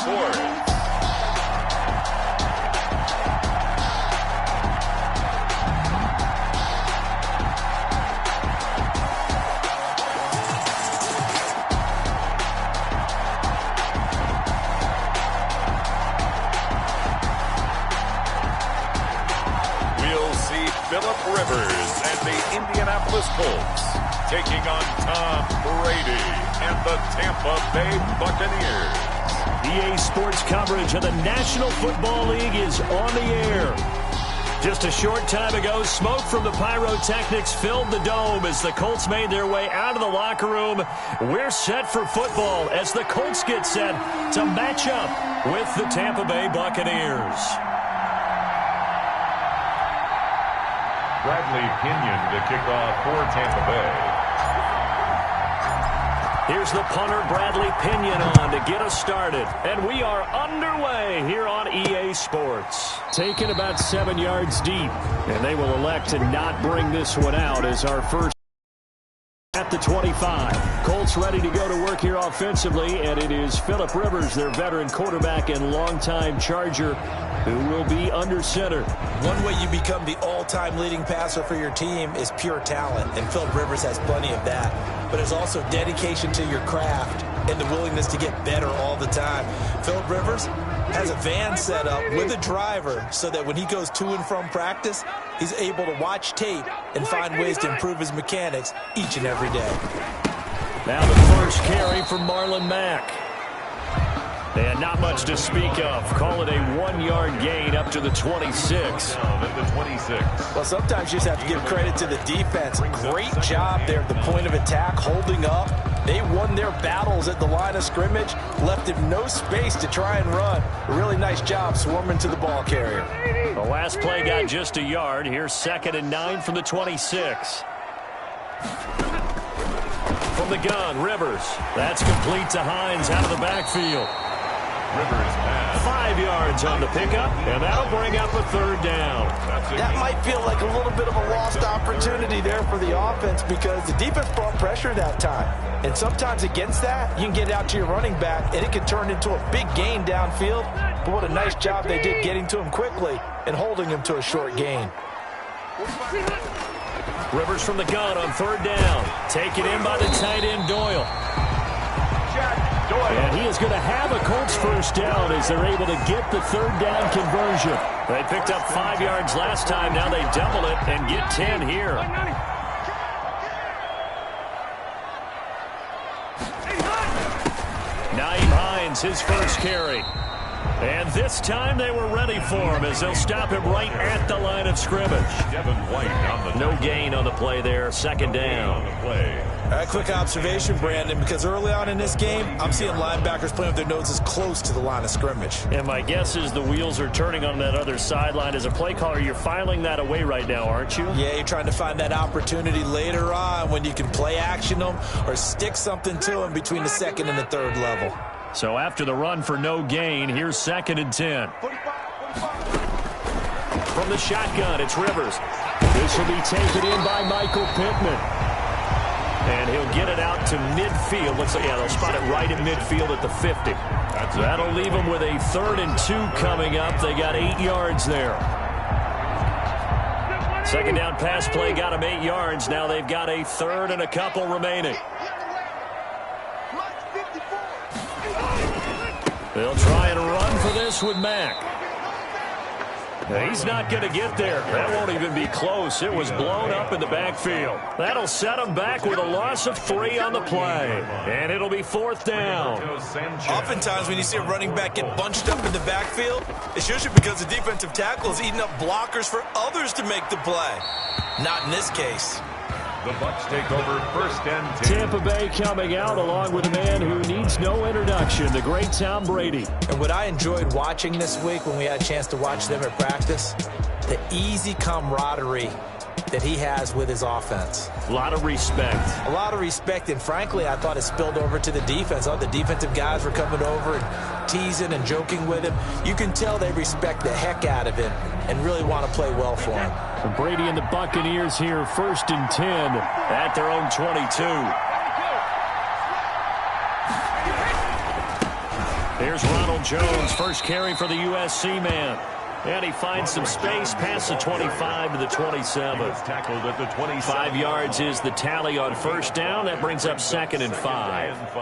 Sports. Philip Rivers and the Indianapolis Colts taking on Tom Brady and the Tampa Bay Buccaneers. EA Sports coverage of the National Football League is on the air. Just a short time ago, smoke from the pyrotechnics filled the dome as the Colts made their way out of the locker room. We're set for football as the Colts get set to match up with the Tampa Bay Buccaneers. Bradley Pinion to kick off for Tampa Bay. Here's the punter, Bradley Pinion, on to get us started. And we are underway here on EA Sports. Taken about 7 yards deep. And they will elect to not bring this one out as our first at the 25. Colts ready to go to work here offensively, and it is Philip Rivers, their veteran quarterback and longtime Charger, who will be under center. One way you become the all-time leading passer for your team is pure talent, and Philip Rivers has plenty of that. But there's also dedication to your craft and the willingness to get better all the time. Philip Rivers has a van set up with a driver so that when he goes to and from practice, he's able to watch tape and find ways to improve his mechanics each and every day. Now the first carry from Marlon Mack. And not much to speak of. Call it a 1-yard gain up to the 26. Well, sometimes you just have to give credit to the defense. Great job there at the point of attack, holding up. They won their battles at the line of scrimmage, left him no space to try and run. A really nice job swarming to the ball carrier. The last play got just a yard. Here's 2nd and 9 from the 26. From the gun, Rivers. That's complete to Hines out of the backfield. Rivers pass. 5 yards on the pickup, and that'll bring up a 3rd down. That might feel like a little bit of a lost opportunity there for the offense because the defense brought pressure that time. And sometimes against that, you can get out to your running back, and it can turn into a big gain downfield. But what a nice job they did getting to him quickly and holding him to a short gain. Rivers from the gun on 3rd down. Taken in by the tight end, Doyle. And he is going to have a Colts first down as they're able to get the 3rd down conversion. They picked up 5 yards last time. Now they double it and get 10 here. Nyheim Hines, his first carry. And this time they were ready for him as they'll stop him right at the line of scrimmage. No gain on the play there. 2nd down. A quick observation, Brandon, because early on in this game, I'm seeing linebackers playing with their noses close to the line of scrimmage. And my guess is the wheels are turning on that other sideline. As a play caller, you're filing that away right now, aren't you? Yeah, you're trying to find that opportunity later on when you can play action them or stick something to them between the 2nd and the 3rd level. So after the run for no gain, here's 2nd and 10. From the shotgun, it's Rivers. This will be taken in by Michael Pittman. And he'll get it out to midfield. Looks like, yeah, they'll spot it right at midfield at the 50. That'll leave them with a 3rd and 2 coming up. They got 8 yards there. 2nd down pass play got them 8 yards. Now they've got a 3rd and a couple remaining. They'll try and run for this with Mack. He's not going to get there. That won't even be close. It was blown up in the backfield. That'll set him back with a loss of 3 on the play. And it'll be 4th down. Oftentimes when you see a running back get bunched up in the backfield, it's usually because the defensive tackle is eating up blockers for others to make the play. Not in this case. The Bucs take over 1st and 10. Tampa Bay coming out along with a man who needs no introduction, the great Tom Brady. And what I enjoyed watching this week when we had a chance to watch them at practice, the easy camaraderie that he has with his offense. A lot of respect. A lot of respect, and frankly, I thought it spilled over to the defense. All the defensive guys were coming over and teasing and joking with him. You can tell they respect the heck out of him and really want to play well for him. Brady and the Buccaneers here, 1st and 10 at their own 22. Here's Ronald Jones, first carry for the USC man. And he finds some space past the 25 to the 27. Tackled at the 27. 5 yards is the tally on first down. That brings up 2nd and 5.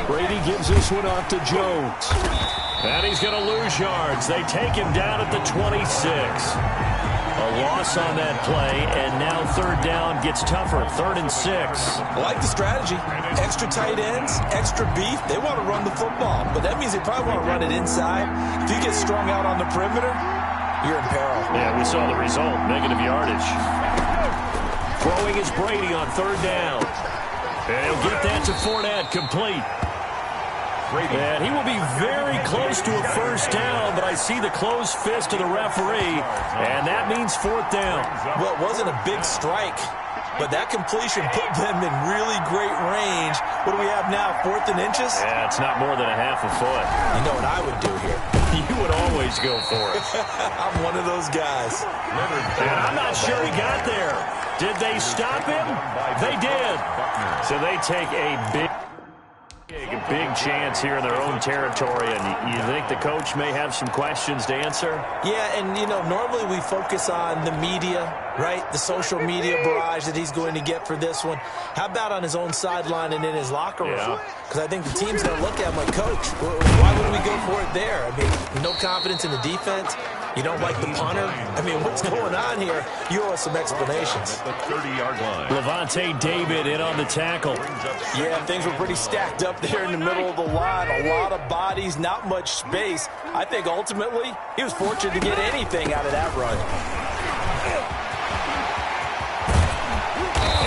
Brady gives this one off to Jones. And he's going to lose yards. They take him down at the 26. A loss on that play, and now 3rd down gets tougher. 3rd and 6. I like the strategy. Extra tight ends, extra beef. They want to run the football, but that means they probably want to run it inside. If you get strung out on the perimeter, you're in peril. Yeah, we saw the result. Negative yardage. Throwing is Brady on 3rd down. And he'll get that to Fournette, complete. And he will be very close to a first down, but I see the closed fist of the referee, and that means 4th down. Well, it wasn't a big strike, but that completion put them in really great range. What do we have now, 4th and inches? Yeah, it's not more than a half a foot. You know what I would do here? You would always go for it. I'm one of those guys. And I'm not sure he got there. Did they stop him? They did. So they take a big chance here in their own territory, and you think the coach may have some questions to answer? Yeah, and, you know, normally we focus on the media, right? The social media barrage that he's going to get for this one. How about on his own sideline and in his locker room? Because I think the team's going to look at him like, Coach, why would we go for it there? I mean, no confidence in the defense. You don't like the punter? I mean, what's going on here? You owe us some explanations. The 30-yard line. Levante David in on the tackle. Yeah, things were pretty stacked up there in the middle of the line. A lot of bodies, not much space. I think ultimately he was fortunate to get anything out of that run.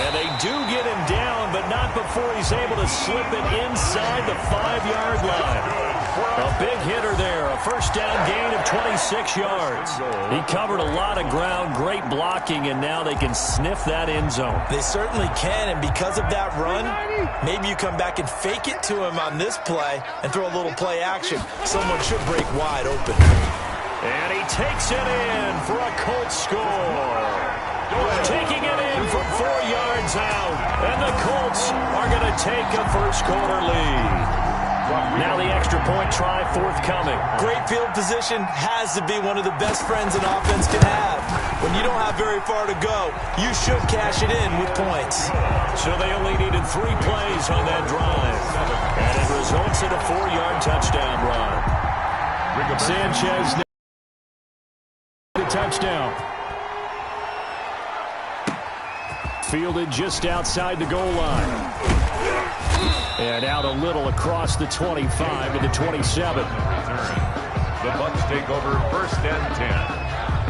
And they do get him down, but not before he's able to slip it inside the 5-yard line. A big hitter there, a first down gain of 26 yards. He covered a lot of ground, great blocking, and now they can sniff that end zone. They certainly can, and because of that run, maybe you come back and fake it to him on this play and throw a little play action. Someone should break wide open. And he takes it in for a Colts score. Taking it in from 4 yards out, and the Colts are going to take a first-quarter lead. Now the extra point try forthcoming. Great field position has to be one of the best friends an offense can have. When you don't have very far to go, you should cash it in with points. So they only needed 3 plays on that drive. And it results in a 4-yard touchdown run. Sanchez the touchdown. Fielded just outside the goal line. And out a little across the 25 to the 27. The Bucs take over 1st and 10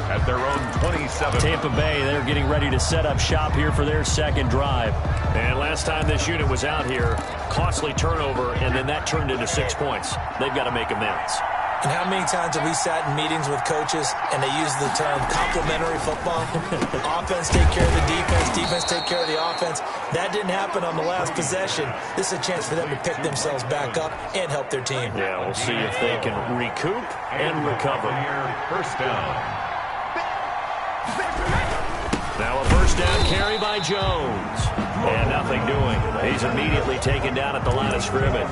at their own 27. Tampa Bay, they're getting ready to set up shop here for their 2nd drive. And last time this unit was out here, costly turnover, and then that turned into 6 points. They've got to make amends. And how many times have we sat in meetings with coaches and they use the term complementary football? Offense take care of the defense, defense take care of the offense. That didn't happen on the last possession. This is a chance for them to pick themselves back up and help their team. Yeah, we'll see if they can recoup and recover. First down. Now a first down carry by Jones. And nothing doing. He's immediately taken down at the line of scrimmage.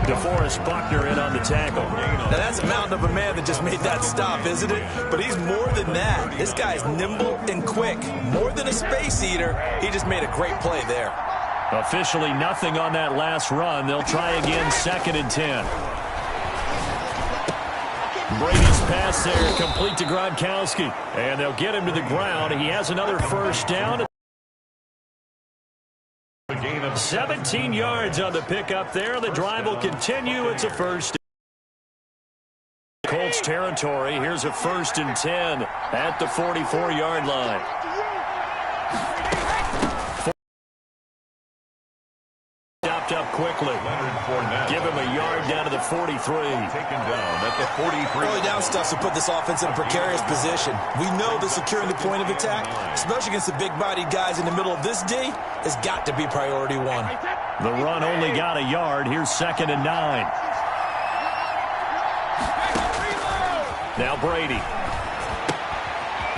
DeForest Buckner in on the tackle. Now that's a mountain of a man that just made that stop, isn't it? But he's more than that. This guy's nimble and quick. More than a space eater. He just made a great play there. Officially nothing on that last run. They'll try again 2nd and 10. Brady's pass there, complete to Gronkowski. And they'll get him to the ground. He has another first down. 17 yards on the pickup there. The drive will continue. It's a first. Colts territory. Here's a 1st and 10 at the 44-yard line. Stopped up quickly. Give him a yard down to the 43. Taken down at the 43. Early down stuff to put this offense in a precarious position. We know that securing the point of attack, especially against the big-bodied guys in the middle of this D, has got to be priority 1. The run only got a yard. Here's 2nd and 9. Now Brady.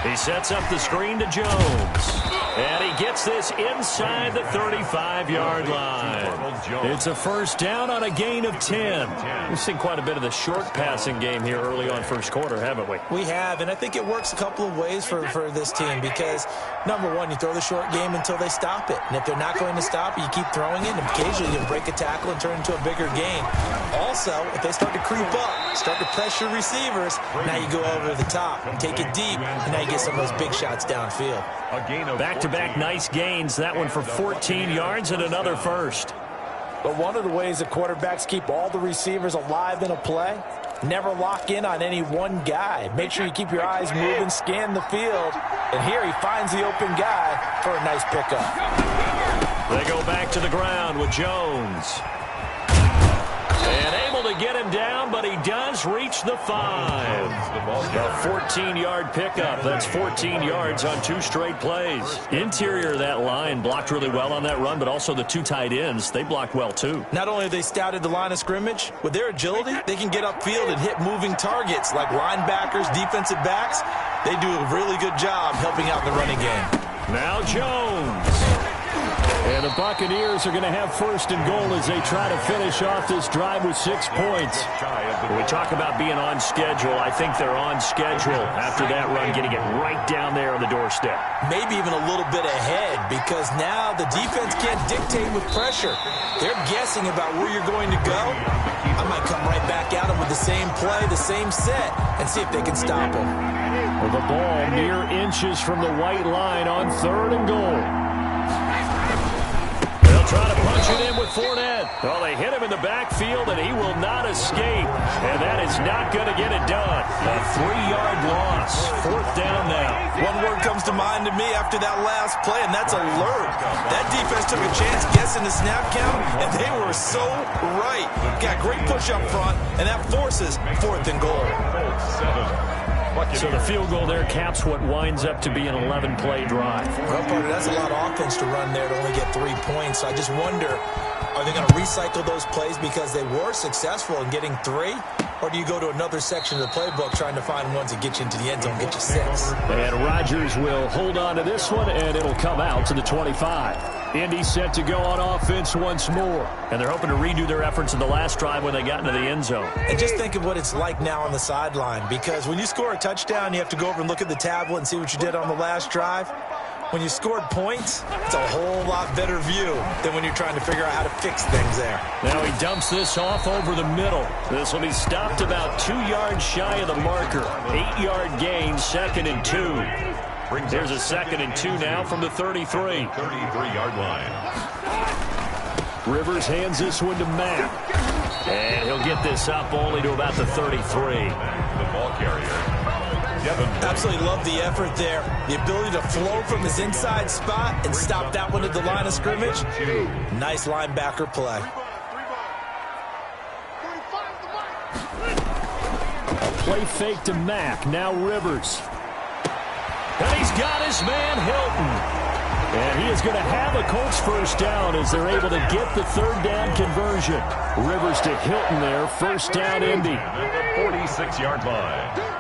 He sets up the screen to Jones. And he gets this inside the 35-yard line. It's a first down on a gain of 10. We've seen quite a bit of the short passing game here early on first quarter, haven't we? We have, and I think it works a couple of ways for this team because, number one, you throw the short game until they stop it. And if they're not going to stop it, you keep throwing it, and occasionally you break a tackle and turn it into a bigger gain. Also, if they start to creep up, start to pressure receivers, now you go over the top, take it deep, and now you get some of those big shots downfield. Back-to-back nice gains. That one for 14 yards and another first. But one of the ways that quarterbacks keep all the receivers alive in a play, never lock in on any one guy. Make sure you keep your eyes moving, scan the field. And here he finds the open guy for a nice pickup. They go back to the ground with Jones. And able to get him down, but he does reach the 5. A 14-yard pickup. That's 14 yards on 2 straight plays. Interior of that line blocked really well on that run, but also the 2 tight ends, they blocked well too. Not only have they scouted the line of scrimmage, with their agility, they can get upfield and hit moving targets like linebackers, defensive backs. They do a really good job helping out the running game. Now Jones. And the Buccaneers are going to have first and goal as they try to finish off this drive with 6 points. When we talk about being on schedule, I think they're on schedule after that run, getting it right down there on the doorstep. Maybe even a little bit ahead because now the defense can't dictate with pressure. They're guessing about where you're going to go. I might come right back at them with the same play, the same set, and see if they can stop them. With the ball mere inches from the white line on 3rd and goal. Try to punch it in with Fournette. Oh, they hit him in the backfield, and he will not escape. And that is not going to get it done. A 3-yard loss. 4th down now. One word comes to mind to me after that last play, and that's alert. That defense took a chance guessing the snap count, and they were so right. Got great push up front, and that forces 4th and goal. So the field goal there caps what winds up to be an 11-play drive. Well, partner, that's a lot of offense to run there to only get 3 points. So I just wonder, are they going to recycle those plays because they were successful in getting 3? Or do you go to another section of the playbook trying to find ones that get you into the end zone and get you 6? And Rodgers will hold on to this one, and it'll come out to the 25. Indy set to go on offense once more. And they're hoping to redo their efforts in the last drive when they got into the end zone. And just think of what it's like now on the sideline. Because when you score a touchdown, you have to go over and look at the tablet and see what you did on the last drive. When you scored points, it's a whole lot better view than when you're trying to figure out how to fix things there. Now he dumps this off over the middle. This will be stopped about 2 yards shy of the marker. 8-yard gain, 2nd and 2. There's a 2nd and 2 now from the 33. 33-yard line. Rivers hands this one to Mack. And he'll get this up only to about the 33. The ball carrier. Absolutely love the effort there. The ability to flow from his inside spot and stop that one at the line of scrimmage. Nice linebacker play. A play fake to Mack. Now Rivers. And he's got his man Hilton. And he is going to have a Colts first down as they're able to get the 3rd down conversion. Rivers to Hilton there. First down Indy. At the 46-yard line.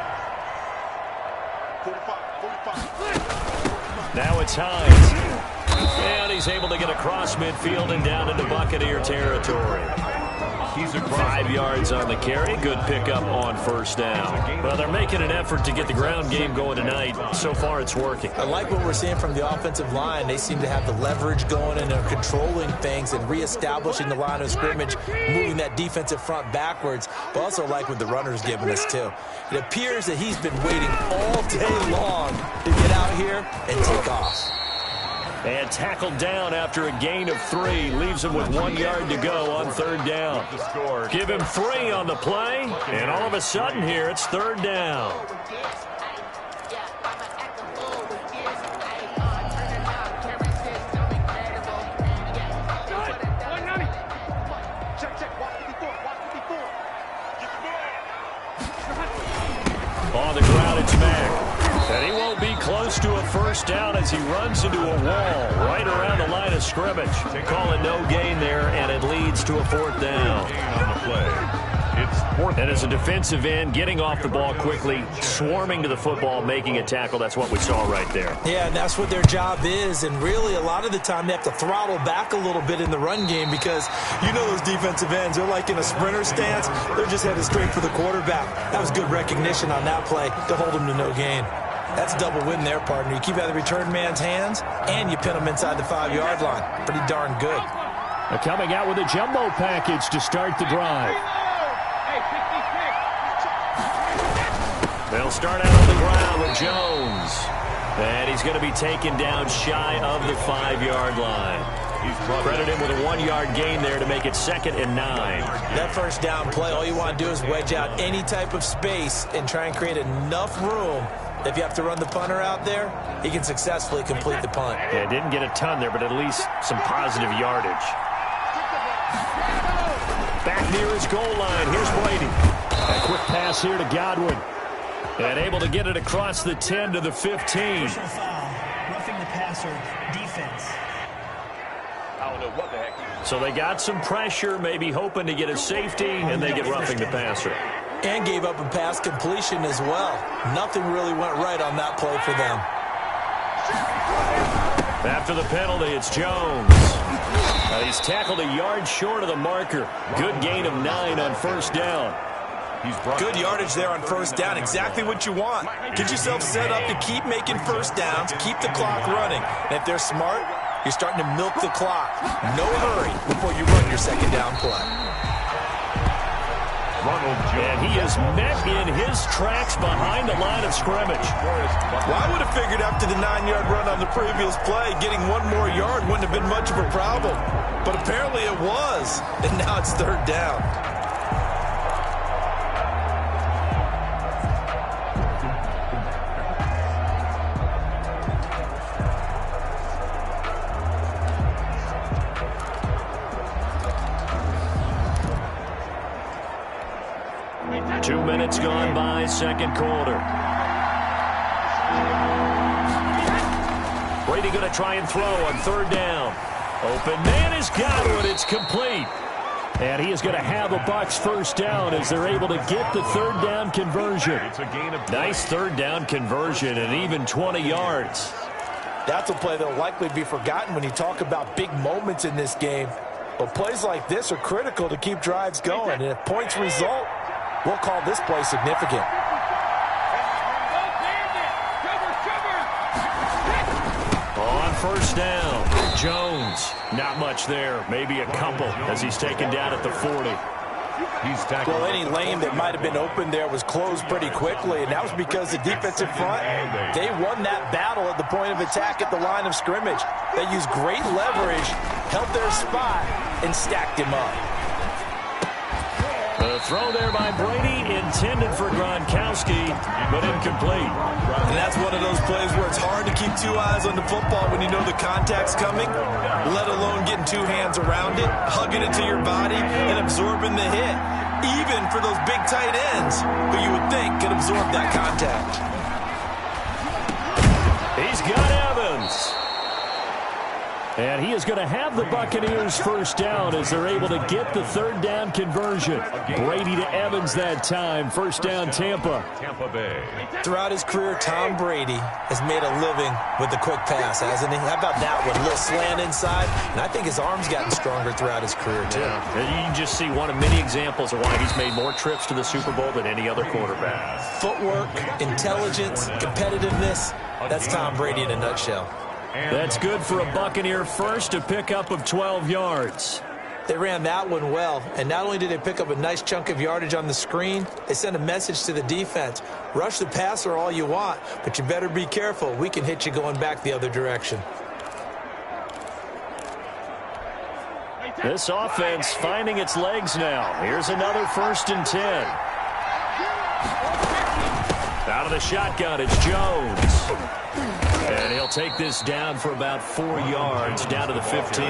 Now it's Hines. And he's able to get across midfield and down into Buccaneer territory. He's 5 yards on the carry. Good pickup on first down. Well, they're making an effort to get the ground game going tonight. So far, it's working. I like what we're seeing from the offensive line. They seem to have the leverage going and they're controlling things and reestablishing the line of scrimmage, moving that defensive front backwards. But also like what the runner's giving us, too. It appears that he's been waiting all day long to get out here and take off. And tackled down after a gain of 3. Leaves him with 1 yard to go on 3rd down. Give him 3 on the play. And all of a sudden here, it's 3rd down. On the ground, it's Mack. And he won't be close to a first down as he runs into a wall right around the line of scrimmage. Call it no gain there, and it leads to a 4th down. On the play. It's fourth. And as a defensive end, getting off the ball quickly, swarming to the football, making a tackle, that's what we saw right there. Yeah, and that's what their job is. And really, a lot of the time, they have to throttle back a little bit in the run game because you know those defensive ends, they're like in a sprinter stance. They're just headed straight for the quarterback. That was good recognition on that play to hold them to no gain. That's a double win there, partner. You keep out of the return man's hands, and you pin them inside the 5-yard line. Pretty darn good. They're coming out with a jumbo package to start the drive. They'll start out on the ground with Jones. And he's going to be taken down shy of the 5-yard line. Credit him with a 1-yard gain there to make it 2nd and 9. That first down play, all you want to do is wedge out any type of space and try and create enough room. If you have to run the punter out there, he can successfully complete the punt. Yeah, didn't get a ton there, but at least some positive yardage. Back near his goal line. Here's Brady. A quick pass here to Godwin. And able to get it across the 10 to the 15. Personal foul, roughing the passer, defense. I don't know what the heck. So they got some pressure, maybe hoping to get a safety, and they get roughing the passer. And gave up a pass completion as well. Nothing really went right on that play for them. After the penalty, it's Jones. He's tackled a yard short of the marker. Good gain of 9 on first down. Good yardage there on first down. Exactly what you want. Get yourself set up to keep making first downs, keep the clock running. And if they're smart, you're starting to milk the clock. No hurry before you run your second down play. And he is met in his tracks behind the line of scrimmage. Well, I would have figured after the 9-yard run on the previous play, getting one more yard wouldn't have been much of a problem. But apparently it was. And now it's third down. Gone by, second quarter. Brady going to try and throw on third down. Open man is Godwin. It's complete. And he is going to have a Bucks first down as they're able to get the third down conversion. It's a gain of nice third down conversion and even 20 yards. That's a play that will likely be forgotten when you talk about big moments in this game. But plays like this are critical to keep drives going. And if points result, we'll call this play significant. On first down, Jones. Not much there. Maybe a couple as he's taken down at the 40. Well, any lane that might have been open there was closed pretty quickly, and that was because the defensive front, they won that battle at the point of attack at the line of scrimmage. They used great leverage, held their spot, and stacked him up. The throw there by Brady, intended for Gronkowski, but incomplete. And that's one of those plays where it's hard to keep two eyes on the football when you know the contact's coming, let alone getting two hands around it, hugging it to your body, and absorbing the hit, even for those big tight ends who you would think could absorb that contact. He's got Evans. And he is going to have the Buccaneers first down as they're able to get the third down conversion. Brady to Evans that time. First down, Tampa. Tampa Bay. Throughout his career, Tom Brady has made a living with the quick pass, hasn't he? How about that one? A little slant inside. And I think his arm's gotten stronger throughout his career, too. Yeah. And you can just see one of many examples of why he's made more trips to the Super Bowl than any other quarterback. Footwork, intelligence, competitiveness. That's Tom Brady in a nutshell. That's good for a Buccaneer first, a pickup of 12 yards. They ran that one well, and not only did they pick up a nice chunk of yardage on the screen, they sent a message to the defense. Rush the passer all you want, but you better be careful. We can hit you going back the other direction. This offense finding its legs now. Here's another 1st and 10. Out of the shotgun, it's Jones. And he'll take this down for about 4 yards, down to the 15.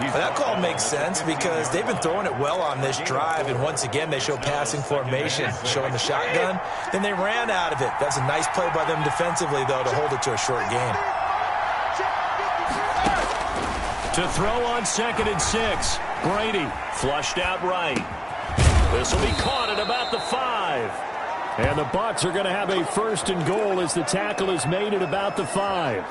That call makes sense because they've been throwing it well on this drive, and once again they show passing formation, showing the shotgun. Then they ran out of it. That's a nice play by them defensively, though, to hold it to a short gain. To throw on 2nd and 6, Brady flushed out right. This will be caught at about the 5. And the Bucs are going to have a 1st and goal as the tackle is made at about the 5.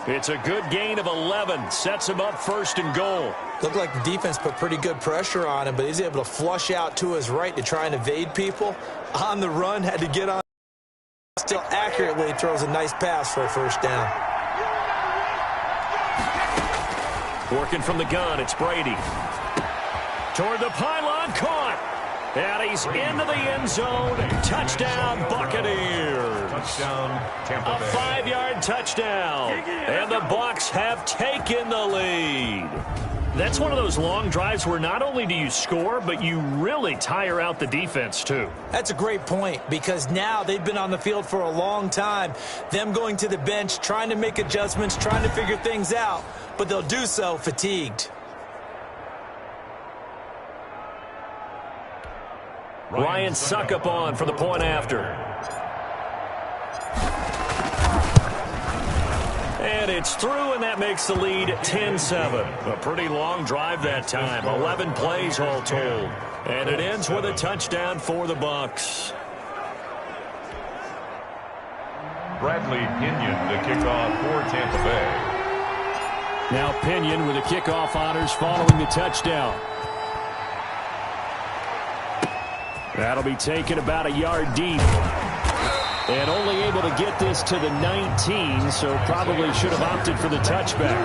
It's a good gain of 11. Sets him up 1st and goal. Looked like the defense put pretty good pressure on him, but he's able to flush out to his right to try and evade people. On the run, had to get on. Still accurately throws a nice pass for a 1st down. Working from the gun, it's Brady. Toward the pylon, caught. And he's into the end zone. Touchdown, Buccaneers. Touchdown, Tampa A Bay. 5-yard touchdown. And the Bucs have taken the lead. That's one of those long drives where not only do you score, but you really tire out the defense, too. That's a great point, because now they've been on the field for a long time. Them going to the bench, trying to make adjustments, trying to figure things out, but they'll do so fatigued. Ryan Suckup on for the point after. And it's through, and that makes the lead 10-7. A pretty long drive that time. 11 plays all told. And it ends with a touchdown for the Bucs. Bradley Pinion, the kickoff for Tampa Bay. Now Pinion with the kickoff honors following the touchdown. That'll be taken about a yard deep. And only able to get this to the 19, so probably should have opted for the touchback.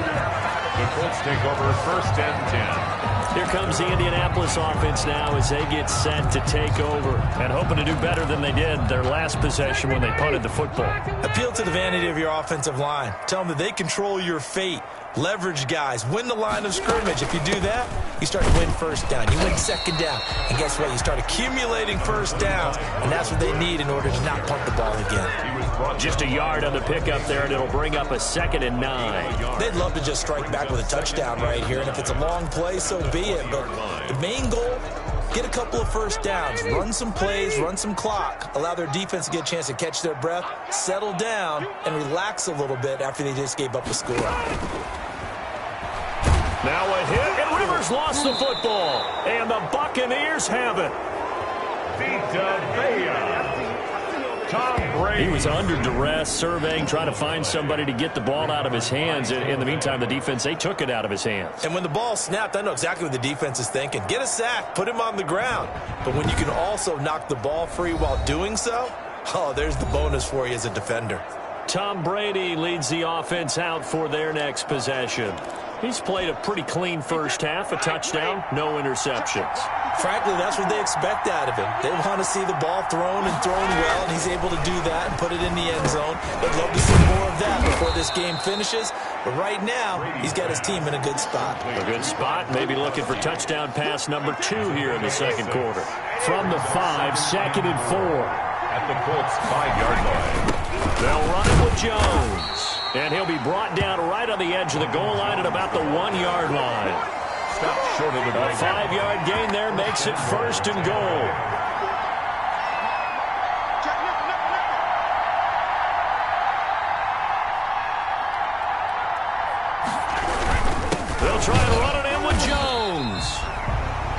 The Colts take over 1st and 10. Here comes the Indianapolis offense now as they get set to take over. And hoping to do better than they did their last possession when they punted the football. Appeal to the vanity of your offensive line. Tell them that they control your fate. Leverage guys. Win the line of scrimmage. If you do that, you start to win 1st down. You win 2nd down. And guess what? You start accumulating 1st downs. And that's what they need in order to not punt the ball again. Just a yard on the pickup there, and it'll bring up a 2nd and 9. They'd love to just strike back with a touchdown right here. And if it's a long play, so be it. But the main goal, get a couple of 1st downs. Run some plays, run some clock. Allow their defense to get a chance to catch their breath, settle down, and relax a little bit after they just gave up a score. Now a hit, and Rivers lost the football. And the Buccaneers have it. Vita Vea. Tom Brady. He was under duress, surveying, trying to find somebody to get the ball out of his hands. In the meantime, the defense, they took it out of his hands. And when the ball snapped, I know exactly what the defense is thinking. Get a sack, put him on the ground. But when you can also knock the ball free while doing so, oh, there's the bonus for you as a defender. Tom Brady leads the offense out for their next possession. He's played a pretty clean 1st half, a touchdown, no interceptions. Frankly, that's what they expect out of him. They want to see the ball thrown and thrown well, and he's able to do that and put it in the end zone. They'd love to see more of that before this game finishes. But right now, he's got his team in a good spot. A good spot, maybe looking for touchdown pass number 2 here in the 2nd quarter. From the 5, 2nd and 4. At the Colts' 5-yard line. They'll run it with Jones. And he'll be brought down right on the edge of the goal line at about the 1-yard line. Stop short of the A 5-yard gain there makes it 1st and goal. They'll try and run it in with Jones.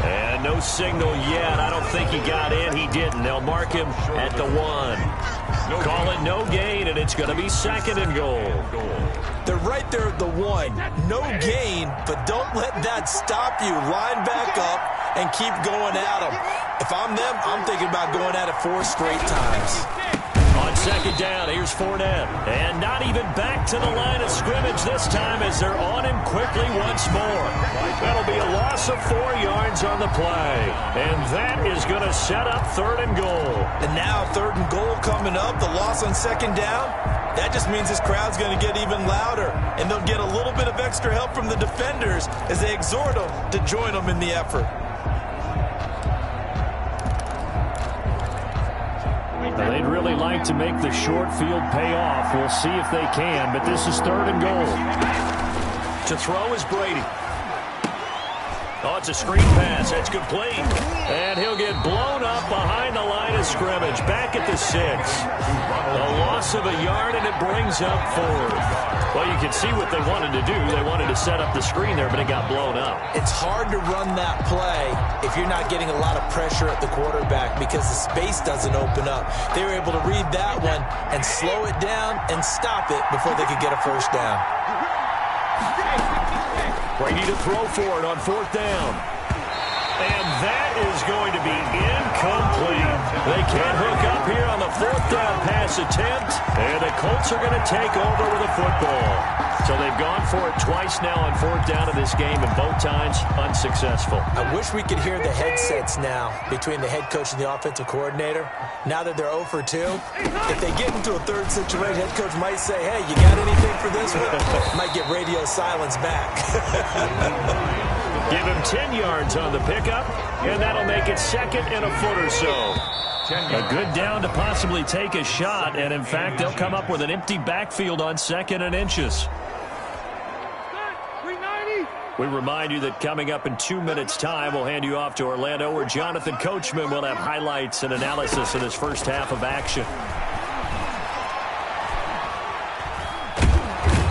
And no signal yet. I don't think he got in. He didn't. They'll mark him at the 1. Call it no gain, and it's going to be 2nd and goal. They're right there at the 1. No gain, but don't let that stop you. Line back up and keep going at them. If I'm them, I'm thinking about going at it 4 straight times. On 2nd down, here's Fournette. And not even back to the line of scrimmage this time as they're on him quickly once more. That'll be a loss of 4 yards on the play. And that is going to set up 3rd and goal. And now 3rd and goal coming up. The loss on 2nd down. That just means this crowd's going to get even louder. And they'll get a little bit of extra help from the defenders as they exhort them to join them in the effort. They'd really like to make the short field pay off. We'll see if they can, but this is 3rd and goal. To throw is Brady. Oh, it's a screen pass. That's complete. And he'll get blown up behind the line of scrimmage. Back at the 6. A loss loss of a yard, and it brings up 4th. Well, you can see what they wanted to do. They wanted to set up the screen there, but it got blown up. It's hard to run that play if you're not getting a lot of pressure at the quarterback because the space doesn't open up. They were able to read that one and slow it down and stop it before they could get a first down. Brady to throw for it on 4th down. And that is going to be incomplete. They can't hook up here on the 4th down pass attempt, and the Colts are going to take over with a football. So they've gone for it twice now on 4th down in this game, and both times unsuccessful. I wish we could hear the headsets now between the head coach and the offensive coordinator. Now that they're 0 for 2, if they get into a third situation, head coach might say, hey, you got anything for this one? Might get radio silence back. Give him 10 yards on the pickup, and that'll make it 2nd and a foot or so. A good down to possibly take a shot, and in fact, they'll come up with an empty backfield on 2nd and inches. We remind you that coming up in 2 minutes' time, we'll hand you off to Orlando, where Jonathan Coachman will have highlights and analysis of his first half of action.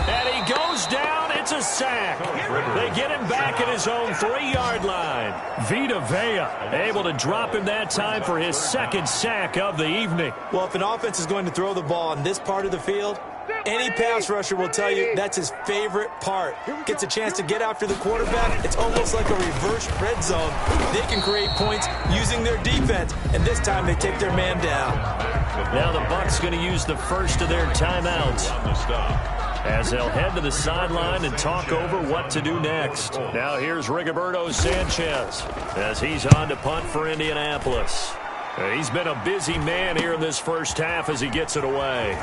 And he goes down. It's a sack. They get him back at his own 3-yard line. Vita Vea able to drop him that time for his 2nd sack of the evening. Well, if an offense is going to throw the ball on this part of the field, any pass rusher will tell you that's his favorite part. Gets a chance to get after the quarterback. It's almost like a reverse red zone. They can create points using their defense, and this time they take their man down. Now the Bucs going to use the first of their timeouts as they'll head to the sideline and talk over what to do next. Now here's Rigoberto Sanchez as he's on to punt for Indianapolis. He's been a busy man here in this first half as he gets it away.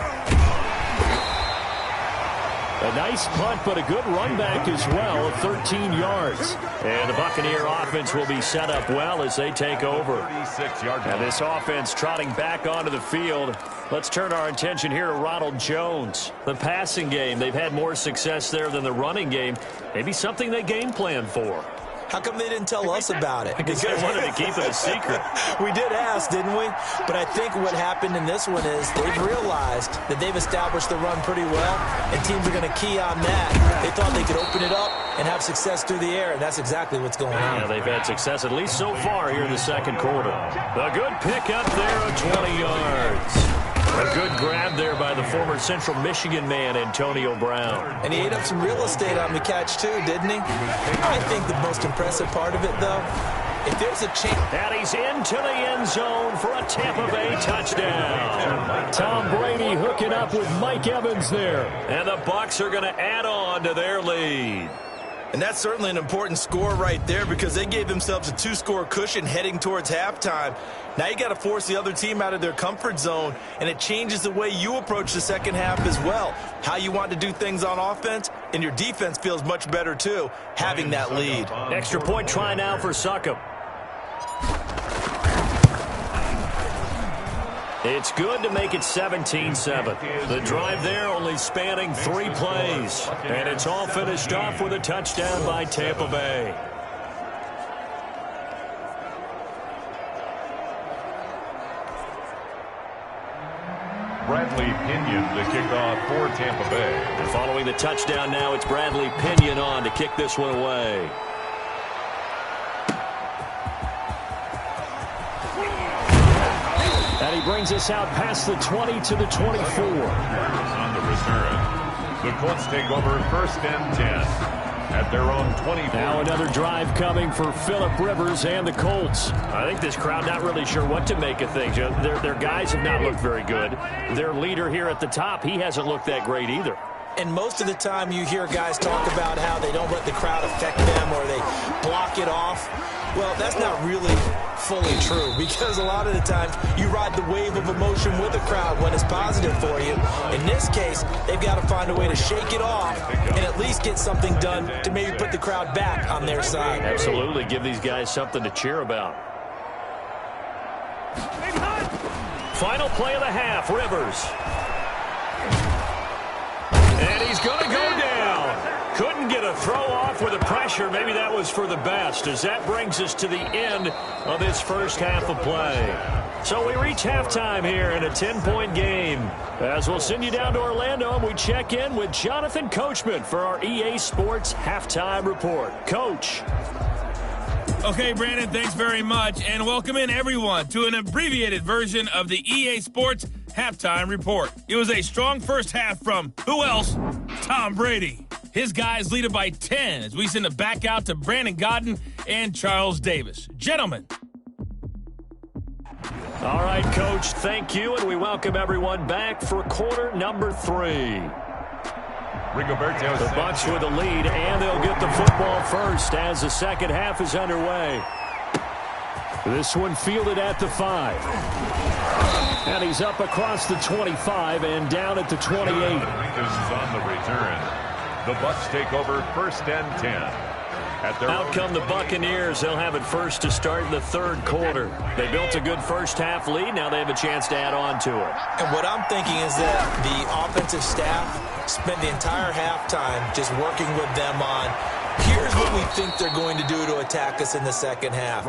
A nice punt, but a good run back as well of 13 yards. And the Buccaneer offense will be set up well as they take over. And this offense trotting back onto the field. Let's turn our attention here to Ronald Jones. The passing game, they've had more success there than the running game. Maybe something they game plan for. How come they didn't tell us about it? Because they wanted to keep it a secret. We did ask, didn't we? But I think what happened in this one is they've realized that they've established the run pretty well, and teams are going to key on that. They thought they could open it up and have success through the air, and that's exactly what's going on. Yeah, they've had success at least so far here in the second quarter. A good pickup there of 20 yards. A good grab there by the former Central Michigan man, Antonio Brown. And he ate up some real estate on the catch, too, didn't he? I think the most impressive part of it, though, if there's a chance... And he's into the end zone for a Tampa Bay touchdown. Tom Brady hooking up with Mike Evans there. And the Bucs are going to add on to their lead. And that's certainly an important score right there because they gave themselves a 2-score cushion heading towards halftime. Now you got to force the other team out of their comfort zone, and it changes the way you approach the second half as well. How you want to do things on offense, and your defense feels much better too, having that lead. Extra point try now for Succop. It's good to make it 17-7. The drive there only spanning 3 plays. And it's all finished off with a touchdown by Tampa Bay. Bradley Pinion to kick off for Tampa Bay. And following the touchdown now, it's Bradley Pinion on to kick this one away. And he brings us out past the 20 to the 24. On the return, the Colts take over 1st and 10 at their own 24. Now another drive coming for Phillip Rivers and the Colts. I think this crowd not really sure what to make of things. Their guys have not looked very good. Their leader here at the top, he hasn't looked that great either. And most of the time you hear guys talk about how they don't let the crowd affect them or they block it off. Well, that's not really fully true because a lot of the times you ride the wave of emotion with the crowd when it's positive for you. In this case, they've got to find a way to shake it off and at least get something done to maybe put the crowd back on their side. Absolutely. Give these guys something to cheer about. Final play of the half, Rivers. And he's going to go down. Couldn't get a throw off with the pressure. Maybe that was for the best as that brings us to the end of this first half of play. So we reach halftime here in a 10-point game. As we'll send you down to Orlando, and we check in with Jonathan Coachman for our EA Sports Halftime Report. Coach. Okay, Brandon, thanks very much, and welcome in everyone to an abbreviated version of the EA Sports Halftime Report. It was a strong first half from, who else? Tom Brady. His guys lead it by 10 as we send it back out to Brandon Godden and Charles Davis. Gentlemen. All right, Coach, thank you, and we welcome everyone back for quarter number 3. The Bucs with the lead, and they'll get the football first as the second half is underway. This one fielded at the 5. And he's up across the 25 and down at the 28. On the return. The Bucs take over first and 10. Out come the Buccaneers. They'll have it first to start in the third quarter. They built a good first half lead. Now they have a chance to add on to it. And what I'm thinking is that the offensive staff spent the entire halftime just working with them on, here's what we think they're going to do to attack us in the second half.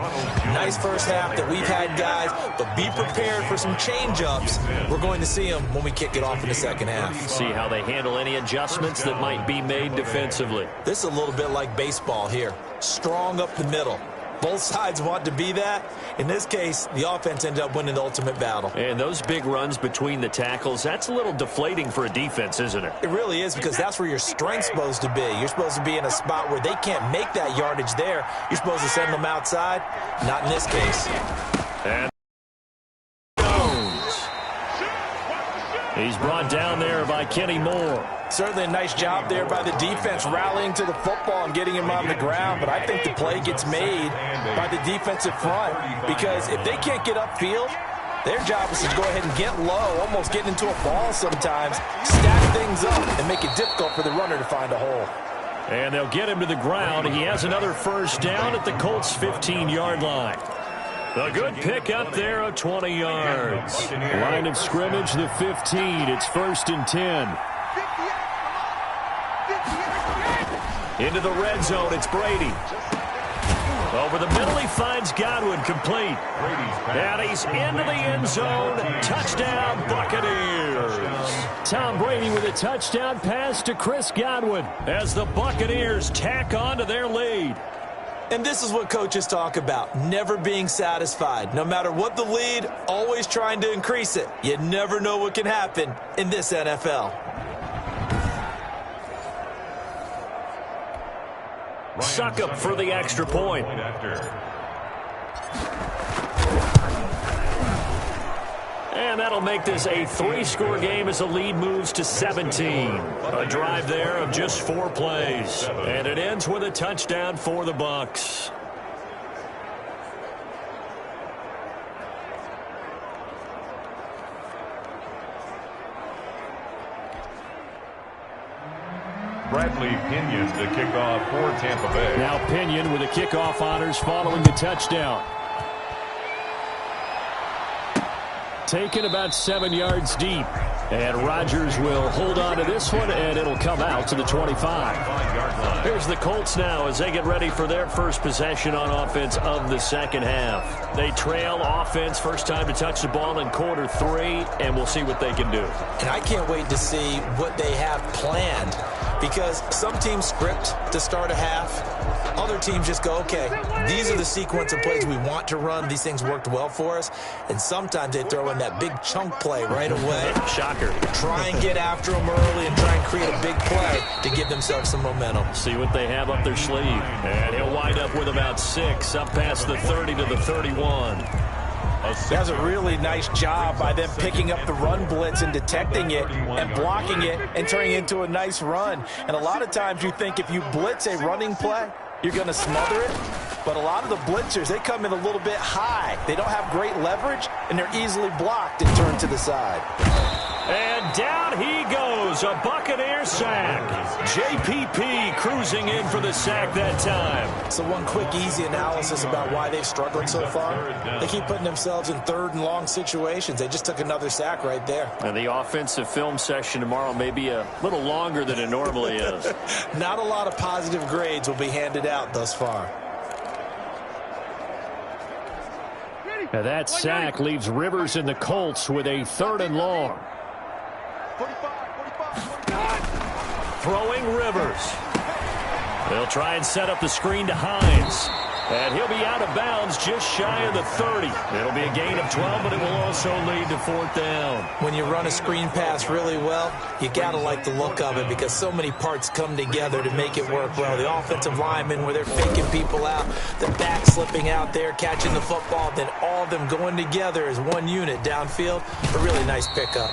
Nice first half that we've had, guys, but be prepared for some change-ups. We're going to see them when we kick it off in the second half. See how they handle any adjustments that might be made defensively. This is a little bit like baseball here. Strong up the middle. Both sides want to be that. In this case, the offense ended up winning the ultimate battle. And those big runs between the tackles, that's a little deflating for a defense, isn't it? It really is, because that's where your strength's supposed to be. You're supposed to be in a spot where they can't make that yardage there. You're supposed to send them outside. Not in this case. And Jones. He's brought down there by Kenny Moore. Certainly a nice job there by the defense rallying to the football and getting him on the ground, but I think the play gets made by the defensive front, because if they can't get upfield, their job is to go ahead and get low, almost getting into a ball sometimes, stack things up, and make it difficult for the runner to find a hole. And they'll get him to the ground. He has another first down at the Colts' 15-yard line. A good pick up there of 20 yards. Line of scrimmage, the 15. It's first and 10. Into the red zone, it's Brady. Over the middle, he finds Godwin, complete. And he's into the end zone. Touchdown, Buccaneers. Tom Brady with a touchdown pass to Chris Godwin as the Buccaneers tack on to their lead. And this is what coaches talk about, never being satisfied. No matter what the lead, always trying to increase it. You never know what can happen in this NFL. Suckup for the extra point. And that'll make this a 3-score game as the lead moves to 17. A drive there of just 4 plays. And it ends with a touchdown for the Bucs. Bradley Pinion to kick off for Tampa Bay. Now Pinion with the kickoff honors following the touchdown. Taken about 7 yards deep. And Rodgers will hold on to this one, and it'll come out to the 25. Here's the Colts now as they get ready for their first possession on offense of the second half. They trail offense, first time to touch the ball in quarter 3, and we'll see what they can do. And I can't wait to see what they have planned, because some teams script to start a half. Other teams just go, okay, these are the sequence of plays we want to run. These things worked well for us. And sometimes they throw in that big chunk play right away. Shocker. Try and get after them early and try and create a big play to give themselves some momentum. See what they have up their sleeve. And he'll wind up with about 6, up past the 30 to the 31. That's a really nice job by them picking up the run blitz and detecting it and blocking it and turning it into a nice run. And a lot of times you think if you blitz a running play, you're going to smother it. But a lot of the blitzers, they come in a little bit high. They don't have great leverage, and they're easily blocked and turned to the side. And down he goes, a Buccaneer sack. JPP cruising in for the sack that time. So one quick, easy analysis about why they've struggled so far. They keep putting themselves in third and long situations. They just took another sack right there. And the offensive film session tomorrow may be a little longer than it normally is. Not a lot of positive grades will be handed out thus far. And that sack leaves Rivers and the Colts with a 3rd and long. Throwing Rivers. They'll try and set up the screen to Hines. And he'll be out of bounds just shy of the 30. It'll be a gain of 12, but it will also lead to 4th down. When you run a screen pass really well, you got to like the look of it because so many parts come together to make it work well. The offensive linemen, where they're faking people out, the back slipping out there, catching the football, then all of them going together as one unit downfield. A really nice pickup.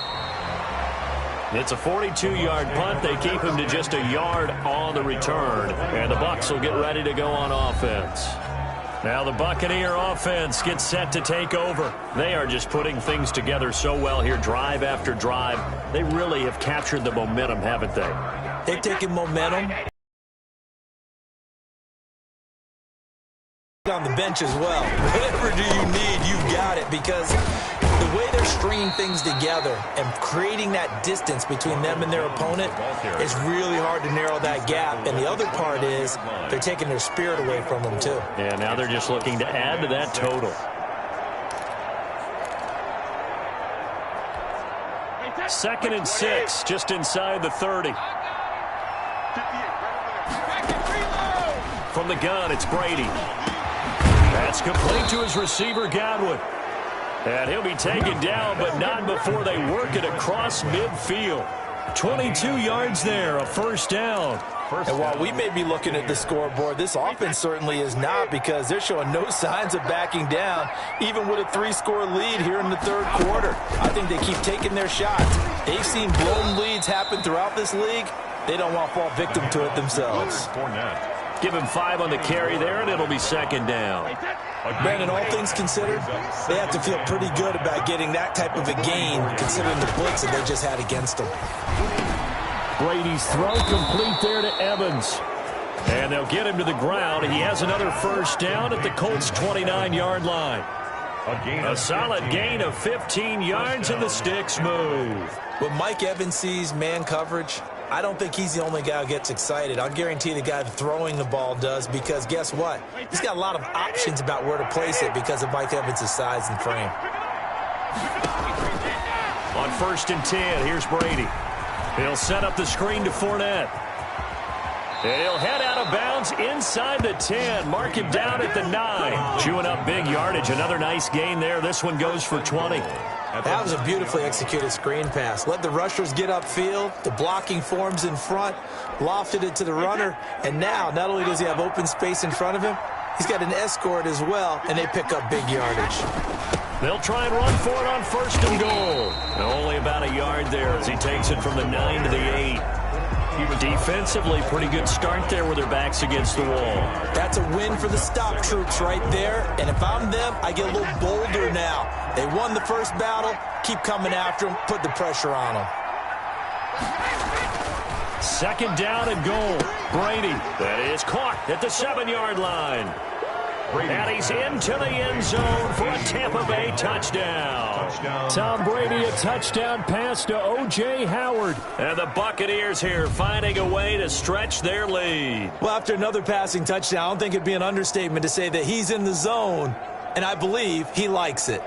It's a 42-yard punt. They keep him to just a yard on the return. And the Bucs will get ready to go on offense. Now the Buccaneer offense gets set to take over. They are just putting things together so well here, drive after drive. They really have captured the momentum, haven't they? They've taken momentum on the bench as well. Whatever do you need, you've got it, because the way they're stringing things together and creating that distance between them and their opponent, it's really hard to narrow that gap. And the other part is they're taking their spirit away from them, too. Yeah, now they're just looking to add to that total. 2nd and 6, just inside the 30. From the gun, it's Brady. That's complete to his receiver, Godwin. And he'll be taken down, but not before they work it across midfield. 22 yards there, a 1st down. And while we may be looking at the scoreboard, this offense certainly is not, because they're showing no signs of backing down, even with a 3-score lead here in the 3rd quarter. I think they keep taking their shots. They've seen blown leads happen throughout this league. They don't want to fall victim to it themselves. Give him 5 on the carry there, and it'll be 2nd down. Brandon, all things considered, they have to feel pretty good about getting that type of a gain, considering the blitz that they just had against them. Brady's throw complete there to Evans. And they'll get him to the ground. He has another 1st down at the Colts' 29-yard line. A solid gain of 15 yards, and the sticks move. When Mike Evans sees man coverage, I don't think he's the only guy who gets excited. I'll guarantee the guy throwing the ball does, because guess what? He's got a lot of options about where to place it because of Mike Evans' size and frame. On 1st and 10, here's Brady. He'll set up the screen to Fournette. And he'll head out of bounds inside the 10. Mark him down at the 9. Chewing up big yardage. Another nice gain there. This one goes for 20. That was a beautifully executed screen pass. Let the rushers get upfield. The blocking forms in front. Lofted it to the runner. And now, not only does he have open space in front of him, he's got an escort as well, and they pick up big yardage. They'll try and run for it on 1st and goal. And only about a yard there as he takes it from the 9 to the 8. Defensively, pretty good start there with their backs against the wall. That's a win for the stop troops right there. And if I'm them, I get a little bolder now. They won the first battle. Keep coming after them. Put the pressure on them. 2nd down and goal. Brady. That is caught at the 7-yard line. And he's into the end zone for a Tampa Bay touchdown. Tom Brady, a touchdown pass to O.J. Howard. And the Buccaneers here finding a way to stretch their lead. Well, after another passing touchdown, I don't think it'd be an understatement to say that he's in the zone, and I believe he likes it.